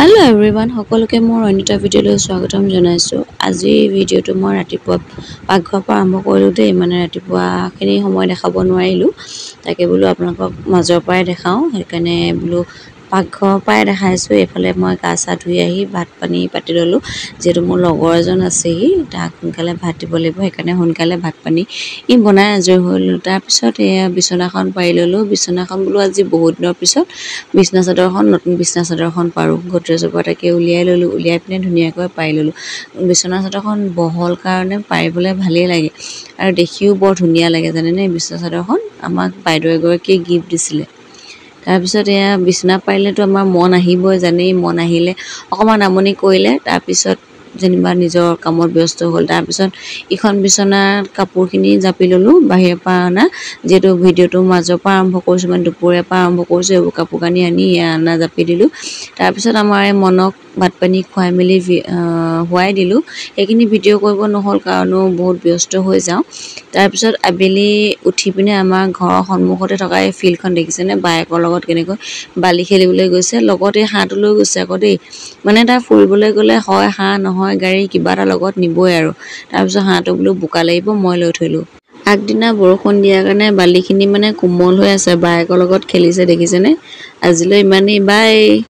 Hello everyone, সকলোকে মোৰ অন্যটা ভিডিঅ'লৈ স্বাগতম জনাইছো। আজি ভিডিঅ'টো মই ৰাতিপুৱা পাকঘৰৰ পৰা আৰম্ভ কৰিলো দেই, মানে ৰাতিপুৱাখিনি সময় দেখাব নোৱাৰিলো। তাকে বোলো আপোনালোকক মাজৰ পৰাই দেখাও, সেইকাৰণে বোলো পাকঘৰৰ পৰাই দেখাইছো। এফালে মই গা চা ধুই আহি ভাত পানী পাতি ললো, যেহেতু মোৰ লগৰ এজন আছেহি, তাক সোনকালে ভাত দিব লাগিব, সেইকাৰণে সোনকালে ভাত পানী বনাই আজৰি হৈ ললো। তাৰপিছত বিছনাখন পাৰি ললো। বিছনাখন বোলো আজি বহুত দিনৰ পিছত বিছনা চাদৰখন নতুন বিছনা চাদৰখন পাৰো, গডৰেজৰ পৰা তাকে উলিয়াই ললো। উলিয়াই পিনে ধুনীয়াকৈ পাৰি ললো। বিছনা চাদৰখন বহল কাৰণে পাৰিবলৈ ভালেই লাগে আৰু দেখিও বৰ ধুনীয়া লাগে জানেনে। বিছনা চাদৰখন আমাক বাইদেউ এগৰাকীয়ে গিফ্ট দিছিলে। তাৰপিছত বিছনা পাৰিলেতো আমাৰ মন আহিবই, জানেই। মন আহিলে অকণমান আমনি কৰিলে তাৰপিছত যেনিবা নিজৰ কামত ব্যস্ত হ'ল। তাৰপিছত ইখন বিছনাত কাপোৰখিনি জাপি ল'লোঁ, বাহিৰৰ পৰা অনা, যিহেতু ভিডিঅ'টো মাজৰ পৰা আৰম্ভ কৰিছোঁ, মানে দুপৰীয়াৰ পৰা আৰম্ভ কৰিছোঁ। এইবোৰ কাপোৰ কানি আনি অনা জাপি দিলোঁ। তাৰপিছত আমাৰ মনক ভাত পানী খুৱাই মেলি শুৱাই দিলোঁ। সেইখিনি ভিডিঅ' কৰিব নহ'ল কাৰণো বহুত ব্যস্ত হৈ যাওঁ। তাৰপিছত আবেলি উঠি পিনে আমাৰ ঘৰৰ সন্মুখতে থকা এই ফিল্ডখন দেখিছেনে, বায়েকৰ লগত কেনেকৈ বালি খেলিবলৈ গৈছে। লগতে হাঁহটো লৈ গৈছে আকৌ দেই, মানে তাৰ ফুৰিবলৈ গ'লে হয় হাঁহ নহয় গাড়ী কিবা এটা লগত নিবই আৰু। তাৰপিছত হাঁহটো বোলো বোকা লাগিব, মই লৈ থলোঁ। আগদিনা বৰষুণ দিয়াৰ কাৰণে বালিখিনি মানে কোমল হৈ আছে, বায়েকৰ লগত খেলিছে দেখিছেনে। আজিলৈ ইমানেই, বাই।